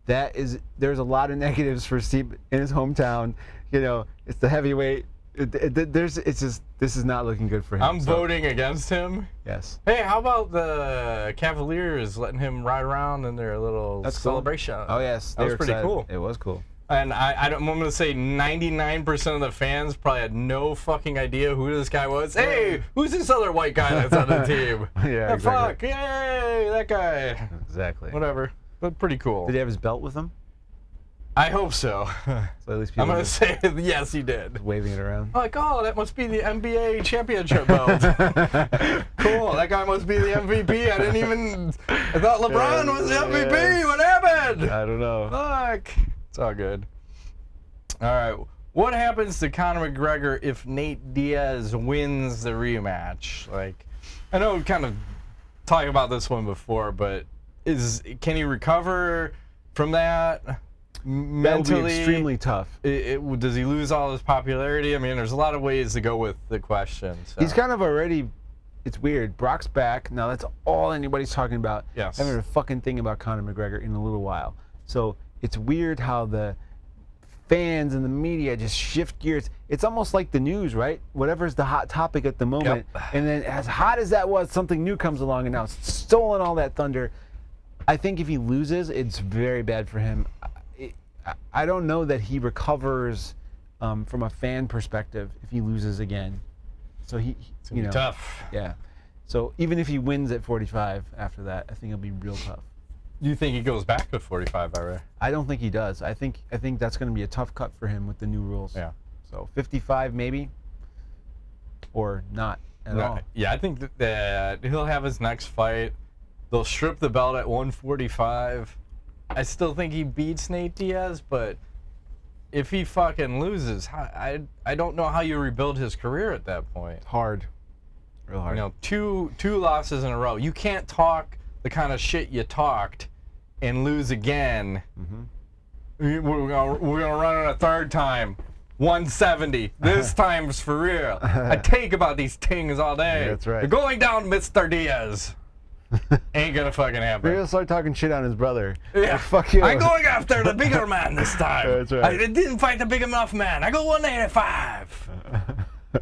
there's a lot of negatives for Steve in his hometown. You know, it's the heavyweight. This is not looking good for him. I'm voting against him. Yes. Hey, how about the Cavaliers letting him ride around in their little celebration? Cool. Oh yes, that was pretty cool. It was cool. And I'm going to say 99% of the fans probably had no fucking idea who this guy was. Hey, who's this other white guy that's on the team? Yeah, exactly. Fuck, yay, that guy. Exactly. Whatever, but pretty cool. Did he have his belt with him? I hope so. So at least I'm going to say yes, he did. Waving it around. Like, oh, that must be the NBA championship belt. Cool, that guy must be the MVP. I thought LeBron was the MVP. Yes. What happened? I don't know. Fuck. It's all good. All right. What happens to Conor McGregor if Nate Diaz wins the rematch? Like, I know we kind of talked about this one before, but can he recover from that? Mentally, that would be extremely tough. Does he lose all his popularity? I mean, there's a lot of ways to go with the question. So. He's kind of already. It's weird. Brock's back now. That's all anybody's talking about. Yes. I haven't heard a fucking thing about Conor McGregor in a little while. So it's weird how the fans and the media just shift gears. It's almost like the news, right? Whatever's the hot topic at the moment, and then as hot as that was, something new comes along and now it's stolen all that thunder. I think if he loses, it's very bad for him. I don't know that he recovers from a fan perspective if he loses again. So it's gonna be tough. Yeah. So even if he wins at 45 after that, I think it'll be real tough. Do you think he goes back to 45 already? I don't think he does. I think that's going to be a tough cut for him with the new rules. Yeah. So 55 maybe, or not at all. Yeah, I think that he'll have his next fight. They'll strip the belt at 145. I still think he beats Nate Diaz, but if he fucking loses, I don't know how you rebuild his career at that point. Hard. Real hard. You know, two losses in a row. You can't talk the kind of shit you talked and lose again. Mm-hmm. We're gonna run it a third time. 170. This time's for real. I take about these things all day. Yeah, that's right. You're going down, Mr. Diaz. Ain't gonna fucking happen. Maybe he'll start talking shit on his brother. Yeah. Like, fuck you. I'm going after the bigger man this time. That's right. I didn't fight the big enough man. I go 185.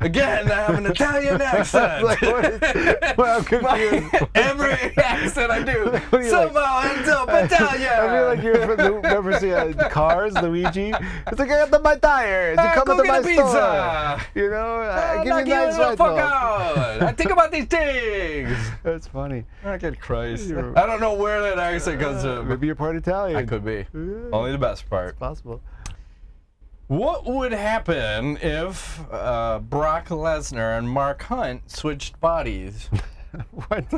Again, I have an Italian accent. Like, well, I'm confused. Every accent I do somehow ends up Italian. I feel like you're from the, remember seeing Cars, Luigi? It's like, I got to my tires. You come into my store. You know, give me a nice right fuck out. I think about these things. That's funny. I get Christ. I don't know where that accent comes from. Maybe you're part Italian. I could be. Only the best part. It's possible. What would happen if Brock Lesnar and Mark Hunt switched bodies? What?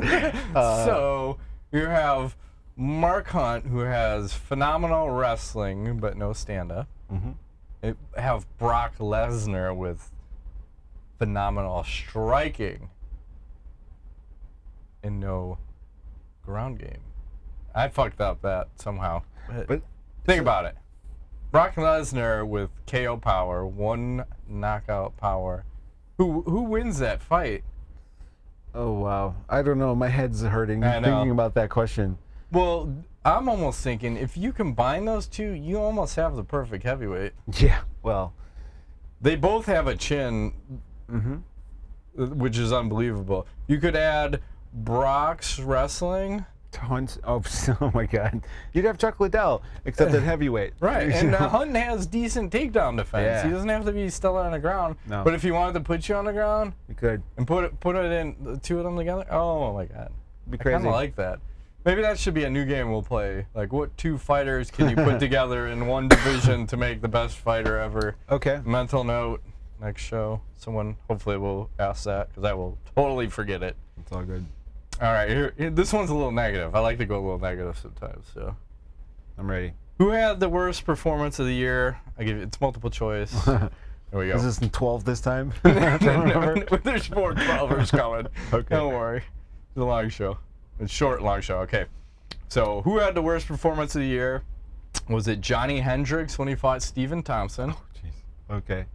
So you have Mark Hunt, who has phenomenal wrestling but no stand-up. Mm-hmm. Have Brock Lesnar with phenomenal striking and no ground game. I fucked up that somehow. But think about it. Brock Lesnar with KO power, one knockout power. Who wins that fight? Oh, wow. I don't know. My head's hurting thinking about that question. Well, I'm almost thinking if you combine those two, you almost have the perfect heavyweight. Yeah, well. They both have a chin, which is unbelievable. You could add Brock's wrestling. Hunt, oh my God! You'd have Chuck Liddell, except at heavyweight. Right, and Hunt has decent takedown defense. Yeah. He doesn't have to be stellar on the ground. No. But if he wanted to put you on the ground, you could. And put it in the two of them together. Oh my God! It'd be crazy. I kind of like that. Maybe that should be a new game we'll play. Like, what two fighters can you put together in one division to make the best fighter ever? Okay. Mental note. Next show, someone hopefully will ask that because I will totally forget it. It's all good. All right, here, this one's a little negative. I like to go a little negative sometimes, so. I'm ready. Who had the worst performance of the year? It's multiple choice. There we go. Is this in 12 this time? No, there's more 12ers coming. Okay. Don't worry. It's a long show. It's short, long show. Okay. So, who had the worst performance of the year? Was it Johnny Hendricks when he fought Stephen Thompson? Oh, jeez. Okay.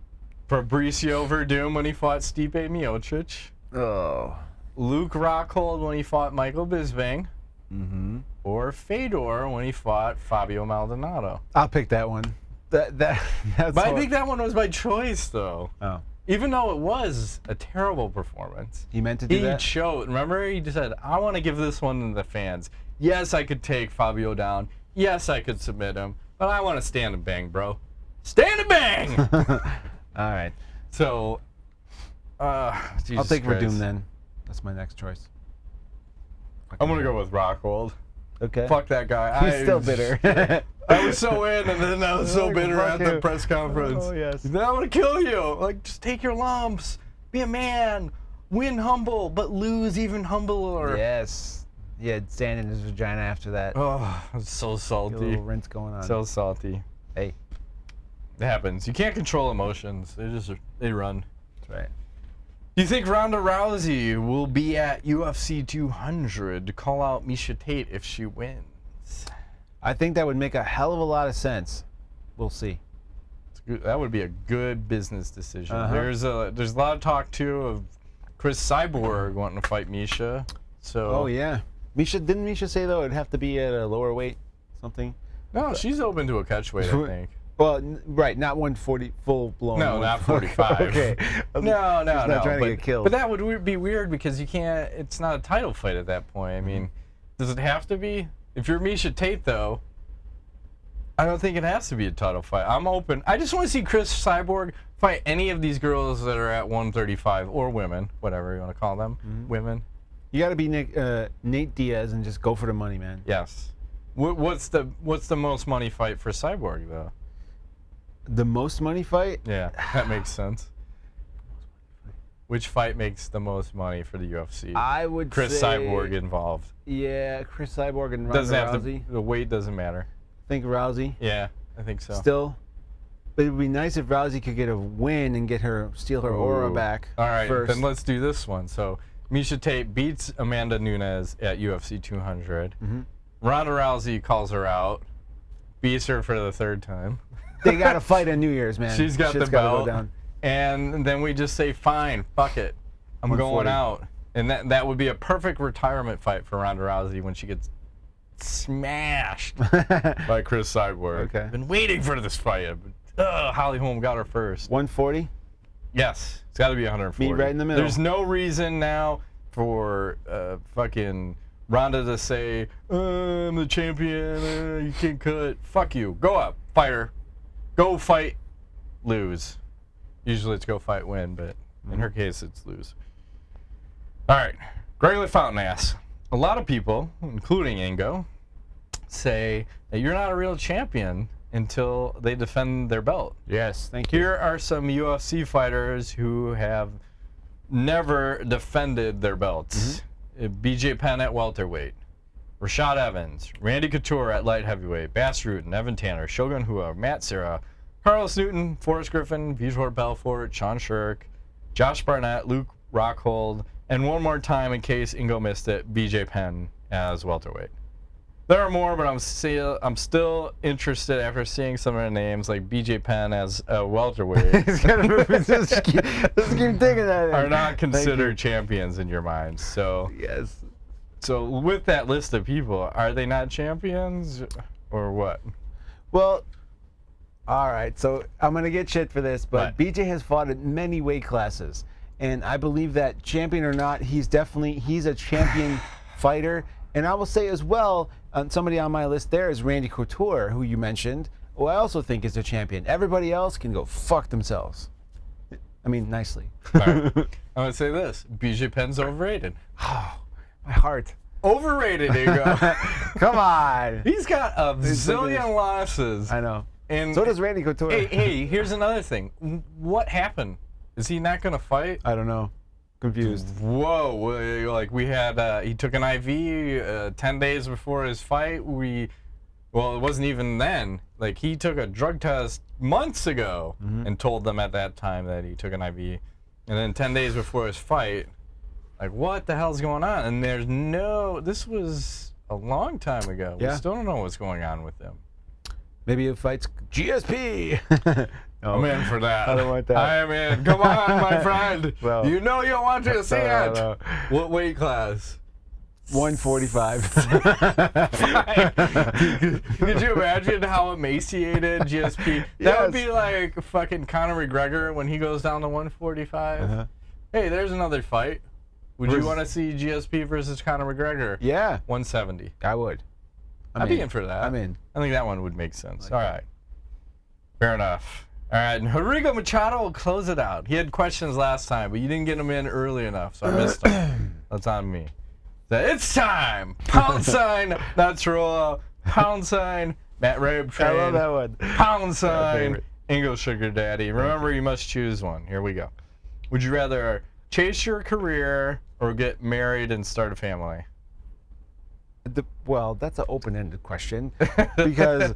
Fabricio Verdum when he fought Stipe Miocic? Oh. Luke Rockhold when he fought Michael Bisping, or Fedor when he fought Fabio Maldonado. I'll pick that one. That's but I think that one was by choice, though. Oh. Even though it was a terrible performance. He meant to do that? He showed. Remember, he just said, I want to give this one to the fans. Yes, I could take Fabio down. Yes, I could submit him. But I want to stand and bang, bro. Stand and bang! All right. So, Jesus I'll take Christ. Verdum then. That's my next choice. I'm going to go with Rockhold. Okay. Fuck that guy. He's still bitter. I was so in, and then I was so Like, bitter fuck at the him. press conference. Oh, yes. Then I'm going to kill you. Like, just take your lumps. Be a man. Win humble, but lose even humbler. Yes. He had sand in his vagina after that. Oh, I'm so A salty. little rinse going on. So salty. Hey. It happens. You can't control emotions. They run. That's right. Do you think Ronda Rousey will be at UFC 200 to call out Miesha Tate if she wins? I think that would make a hell of a lot of sense. We'll see. That would be a good business decision. Uh-huh. There's a lot of talk too of Chris Cyborg wanting to fight Miesha. So Oh yeah. Didn't Miesha say though it'd have to be at a lower weight, something? no, she's open to a catch weight, I think. Well, right, not 140 full blown. No, not 45. Okay. No. Not trying to get killed. But that would be weird because you can't. It's not a title fight at that point. I mean, does it have to be? If you're Miesha Tate, though, I don't think it has to be a title fight. I'm open. I just want to see Chris Cyborg fight any of these girls that are at 135 or women, whatever you want to call them, women. You got to be Nate Diaz and just go for the money, man. Yes. What's the most money fight for Cyborg though? The most money fight? Yeah, that makes sense. Which fight makes the most money for the UFC? I would Chris say Cyborg involved. Yeah, Chris Cyborg and Ronda Doesn't have Rousey. to. The weight doesn't matter. Think Rousey. Yeah, I think so. Still. But it would be nice if Rousey could get a win and steal her aura back. All right, first. then let's do this one. So Miesha Tate beats Amanda Nunes at UFC 200. Ronda Rousey calls her out, beats her for the third time. They got to fight on New Year's, man. She's got Shit's the gotta belt. Go down. And then we just say, fine, fuck it. I'm going 140. out. And that would be a perfect retirement fight for Ronda Rousey when she gets smashed by Chris Cyborg. Okay. Been waiting for this fight. Holly Holm got her first. 140? Yes. It's got to be 140. Meet right in the middle. There's no reason now for fucking Ronda to say, I'm the champion, you can't cut. Fuck you. Go up. Fight her. Go fight. Lose. Usually it's go fight, win, but in her case, it's lose. All right. Greglet Fountain asks, a lot of people, including Ingo, say that you're not a real champion until they defend their belt. Yes, thank you. Here are some UFC fighters who have never defended their belts. BJ Penn at welterweight, Rashad Evans, Randy Couture at light heavyweight, Bas Rutten, Evan Tanner, Shogun Rua, Matt Serra, Carlos Newton, Forrest Griffin, Vitor Belfort, Sean Shirk, Josh Barnett, Luke Rockhold, and one more time in case Ingo missed it, BJ Penn as welterweight. There are more, but I'm still interested after seeing some of the names, like BJ Penn as a welterweight. Just keep thinking that. Are not considered champions in your mind. So Yes. So with that list of people, are they not champions or what? Well, all right. So I'm gonna get shit for this, but BJ has fought in many weight classes, and I believe that champion or not, he's a champion fighter. And I will say as well, somebody on my list there is Randy Couture, who you mentioned, who I also think is a champion. Everybody else can go fuck themselves. I mean, nicely. All right. I'm gonna say this: BJ Penn's overrated. Oh, my heart. Overrated, Ingo. Come on. He's got a zillion losses. I know. And so does Randy Couture. Hey, here's another thing. What happened? Is he not gonna fight? I don't know. Confused. Whoa! Like we had, he took an IV 10 days before his fight. Well, it wasn't even then. Like he took a drug test months ago and told them at that time that he took an IV, and then 10 days before his fight, like what the hell's going on? And there's no. This was a long time ago. Yeah. We still don't know what's going on with him. Maybe he fights GSP. No, I'm in for that. I don't want that. I am in. Come on, my friend. Well, you know you want to see it. No. What weight class? 145. Could you imagine how emaciated GSP? That would be like fucking Conor McGregor when he goes down to 145. Hey, there's another fight. Would you want to see GSP versus Conor McGregor? Yeah. 170. I would. I'd be in for that. I'm in. I think that one would make sense. All right. Fair enough. All right, and Rodrigo Machado will close it out. He had questions last time, but you didn't get them in early enough, so I missed them. That's on me. So it's time! Pound sign, Natural. Pound sign, Matt Rabe Train. I love that one. Pound sign, Ingo Sugar Daddy. Remember, you must choose one. Here we go. Would you rather chase your career or get married and start a family? Well, that's an open-ended question because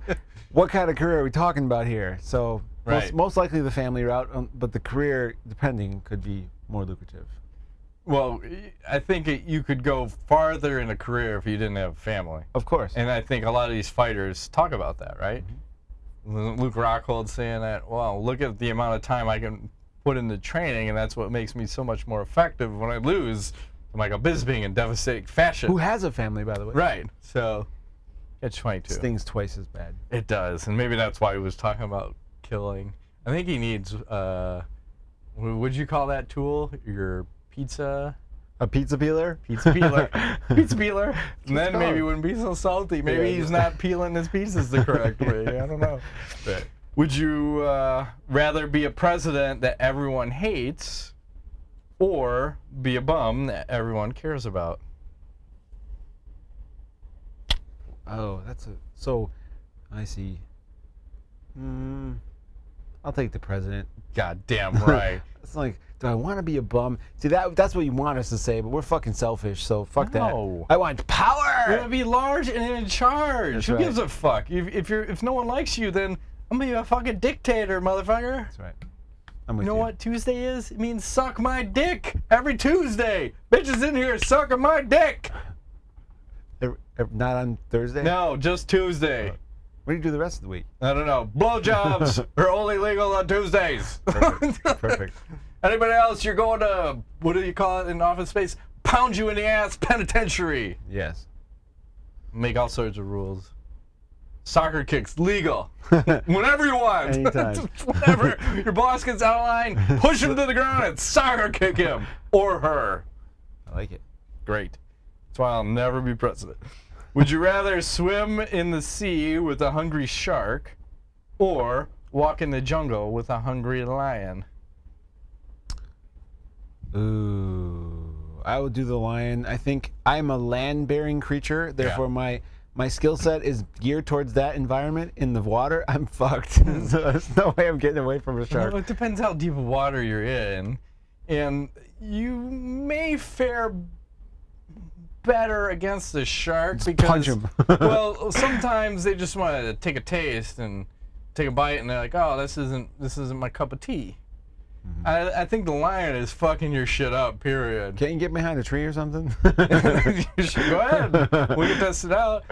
what kind of career are we talking about here? So most likely the family route, but the career, depending, could be more lucrative. Well, I think you could go farther in a career if you didn't have a family. Of course. And I think a lot of these fighters talk about that, right? Mm-hmm. Luke Rockhold saying that, well, look at the amount of time I can put into training, and that's what makes me so much more effective when I lose to Michael Bisping in devastating fashion. Who has a family, by the way. Right. So, catch 22. Stings twice as bad. It does, and maybe that's why he was talking about killing. I think he needs, what'd you call that tool? Your pizza? A pizza peeler? Pizza peeler. Pizza peeler. And then maybe he wouldn't be so salty. Maybe he's not peeling his pizzas the correct way. I don't know. But would you rather be a president that everyone hates or be a bum that everyone cares about? Oh, so I see. I'll take the president. God damn right. It's like, do I want to be a bum? See, that's what you want us to say, but we're fucking selfish, so fuck that. I want power! You're gonna be large and in charge. That's Who right. gives a fuck? If no one likes you, then I'm gonna be a fucking dictator, motherfucker. That's right. I'm with you know what Tuesday is? It means suck my dick every Tuesday. Bitches in here sucking my dick. Not on Thursday? No, just Tuesday. What do you do the rest of the week? I don't know. Blowjobs are only legal on Tuesdays. Perfect. Anybody else, you're going to, what do you call it in office space? Pound you in the ass penitentiary. Yes. Make all sorts of rules. Soccer kicks legal. Whenever you want. Anytime. Whenever your boss gets out of line, push him to the ground and soccer kick him or her. I like it. Great. That's why I'll never be president. Would you rather swim in the sea with a hungry shark or walk in the jungle with a hungry lion? Ooh, I would do the lion. I think I'm a land-bearing creature, therefore my skill set is geared towards that environment. In the water, I'm fucked. So there's no way I'm getting away from a shark. Well, it depends how deep of water you're in, and you may fare better against the shark because punch him. Well, sometimes they just want to take a taste and take a bite, and they're like, "Oh, this isn't my cup of tea." I think the lion is fucking your shit up, period. Can't you get behind a tree or something? You should go ahead. We can test it out.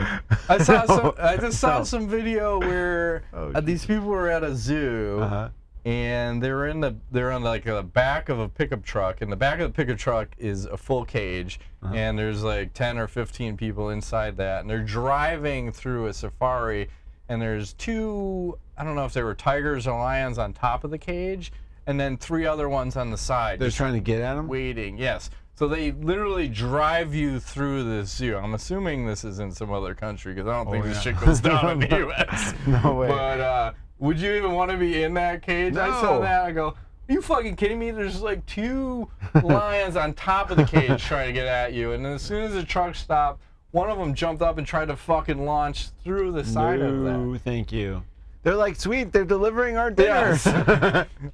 I just saw some video where these people were at a zoo, and they're on like the back of a pickup truck, and the back of the pickup truck is a full cage, and there's like 10 or 15 people inside that, and they're driving through a safari, and there's two, I don't know if they were tigers or lions on top of the cage, and then 3 other ones on the side. They're trying to get at them? Waiting, yes. So they literally drive you through the zoo. I'm assuming this is in some other country because I don't think this shit goes down in the U.S. No way. But would you even want to be in that cage? No. I saw that. I go, are you fucking kidding me? There's like 2 lions on top of the cage trying to get at you. And then as soon as the truck stopped, one of them jumped up and tried to fucking launch through the side of that. No, thank you. They're like, sweet, they're delivering our dinner. Yes.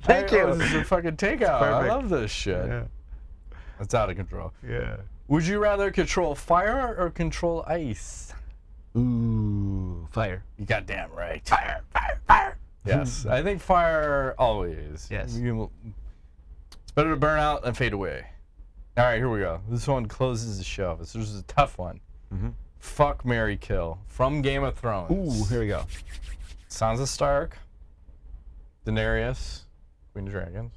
Thank you. This is a fucking takeout. I love this shit. Yeah. It's out of control. Yeah. Would you rather control fire or control ice? Ooh, fire. You goddamn right. Fire, fire, fire. Yes, I think fire always. Yes. It's better to burn out than fade away. All right, here we go. This one closes the show. This is a tough one. Fuck, marry, kill from Game of Thrones. Ooh, here we go. Sansa Stark, Daenerys, Queen of Dragons,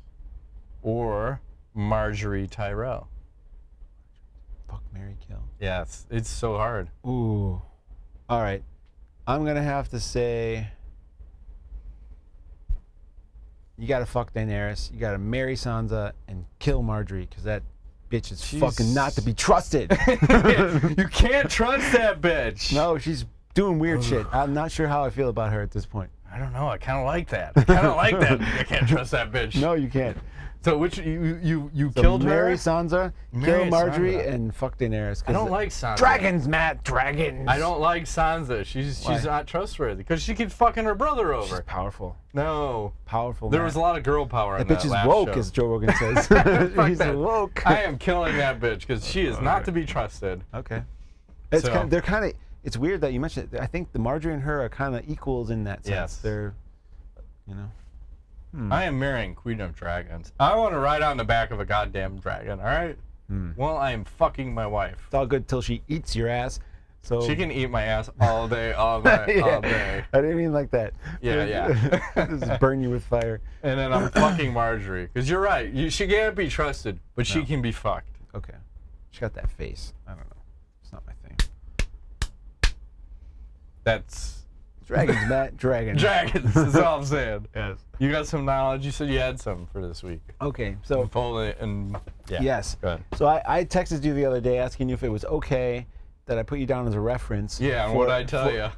or Margaery Tyrell. Fuck, marry, kill. Yes, it's so hard. Ooh. All right. I'm going to have to say you got to fuck Daenerys, you got to marry Sansa, and kill Margaery, because that bitch is fucking not to be trusted. You can't trust that bitch. No, she's doing weird shit. I'm not sure how I feel about her at this point. I don't know. I kind of like that. I can't trust that bitch. No, you can't. So which you killed marry her? Sansa, kill Margaery, and fuck Daenerys. I don't like Sansa. Dragons, Matt, dragons. I don't like Sansa. She's not trustworthy because she keeps fucking her brother over. She's powerful. No. Powerful. There was a lot of girl power in that bitch is last woke, show. as Joe Rogan says. She's woke. I am killing that bitch because she is not to be trusted. Okay. It's they're kind of. It's weird that you mentioned it. I think the Margaery and her are kind of equals in that sense. Yes. They're, you know. I am marrying Queen of Dragons. I want to ride on the back of a goddamn dragon, all right? Well, I am fucking my wife. It's all good till she eats your ass. So she can eat my ass all day, all night, all day. I didn't mean like that. Yeah. Just burn you with fire. And then I'm fucking Margaery. Because you're right. She can't be trusted, but she can be fucked. Okay. She got that face. I don't know. It's not my thing. That's... Dragons, Matt. Dragons. Dragons, that's all I'm saying. Yes. You got some knowledge. You said you had some for this week. Okay, so... Yes. Go ahead. So I texted you the other day asking you if it was okay that I put you down as a reference. Yeah, and what did I tell you?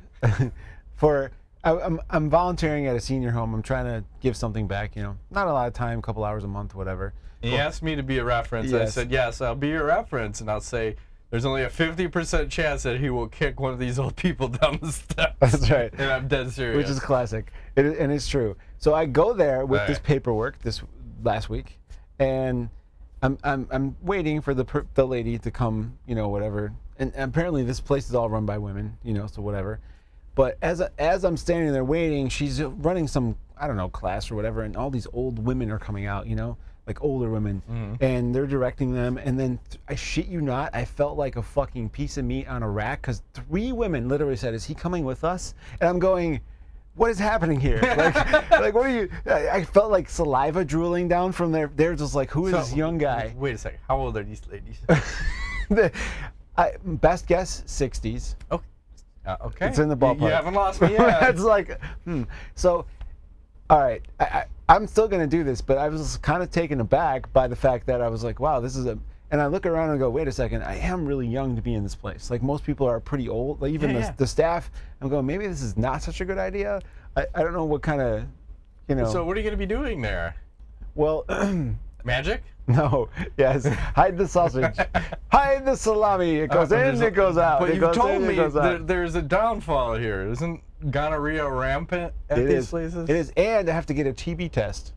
I'm volunteering at a senior home. I'm trying to give something back, you know. Not a lot of time, a couple hours a month, whatever. He asked me to be a reference. Yes. I said, yes, I'll be your reference. And I'll say, there's only a 50% chance that he will kick one of these old people down the steps. That's right. And I'm dead serious. Which is classic. And it's true. So I go there with this paperwork this last week, and I'm waiting for the lady to come, you know, whatever. And apparently this place is all run by women, you know, so whatever. But as I'm standing there waiting, she's running some, I don't know, class or whatever, and all these old women are coming out, you know, like older women, and they're directing them. And then I shit you not, I felt like a fucking piece of meat on a rack because 3 women literally said, "Is he coming with us?" And I'm going, what is happening here? Like what are you? I felt like saliva drooling down from there. They're just like, who is this young guy? Wait a second. How old are these ladies? Best guess, 60s. Okay. Okay. It's in the ballpark. You haven't lost me yet. It's like, So, all right. I'm still going to do this, but I was kind of taken aback by the fact that I was like, wow, this is a... And I look around and go, wait a second, I am really young to be in this place. Like, most people are pretty old. Like, even the staff, I'm going, maybe this is not such a good idea. I don't know what kind of, you know... So what are you going to be doing there? Well... Magic? No. Yes. Hide the sausage. Hide the salami. It goes in, it goes out. But you told me there's a downfall here. Isn't gonorrhea rampant at these places? It is. And I have to get a TB test.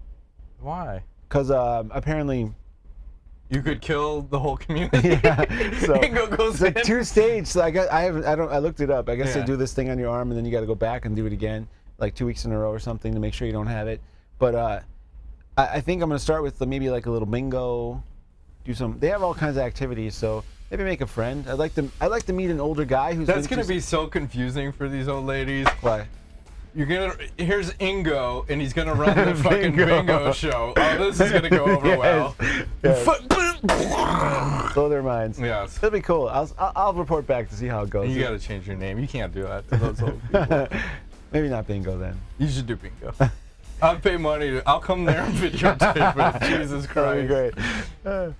Why? Because apparently... You could kill the whole community. Yeah. So Ingo goes it's like 2-stage. So I looked it up. I guess they do this thing on your arm and then you got to go back and do it again, like 2 weeks in a row or something to make sure you don't have it. But I think I'm gonna start with maybe like a little bingo, do some. They have all kinds of activities, so maybe make a friend. I'd like to meet an older guy who's. That's gonna be so confusing for these old ladies. Why? Here's Ingo, and he's gonna run the fucking bingo show. Oh, this is gonna go over well. Yes. Blow their minds. Yes. It'll be cool. I'll report back to see how it goes. You gotta change your name. You can't do that to those old people. Maybe not bingo then. You should do bingo. I'll pay money. I'll come there and videotape it. Jesus Christ. That'd be great.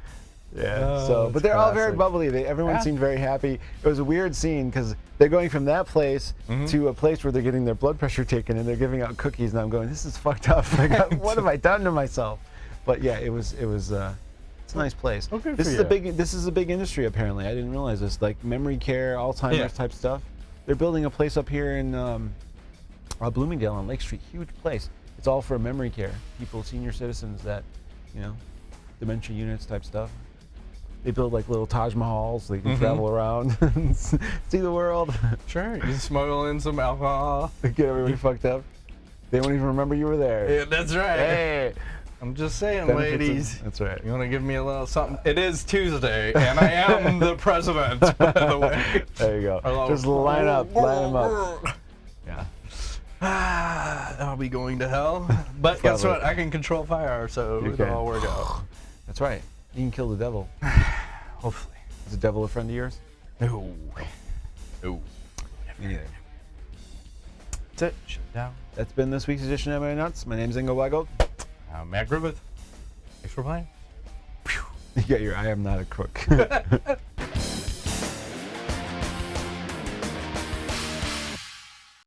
Yeah. But they're all very bubbly. Everyone seemed very happy. It was a weird scene because they're going from that place to a place where they're getting their blood pressure taken and they're giving out cookies, and I'm going, this is fucked up. Like, what have I done to myself? But yeah, it was. It's a nice place. Okay, this is a big industry apparently. I didn't realize this. Like memory care, Alzheimer's type stuff. They're building a place up here in Bloomingdale on Lake Street. Huge place. It's all for memory care. People, senior citizens that, you know, dementia units type stuff. They build like little Taj Mahals so they can travel around and see the world. Sure, you smuggle in some alcohol. Get everybody fucked up. They won't even remember you were there. Yeah, that's right. Hey. I'm just saying, ladies. That's right. You want to give me a little something? It is Tuesday, and I am the president, by the way. There you go. Just line them up. Yeah. I'll be going to hell. But guess what? I can control fire, so it'll all work out. That's right. You can kill the devil. Hopefully. Is the devil a friend of yours? No. No. Me neither. That's it. Shut down. That's been this week's edition of My Nuts. My name's Ingo Weigel. I'm Matt Griffith. Thanks for playing. You got your I am not a crook.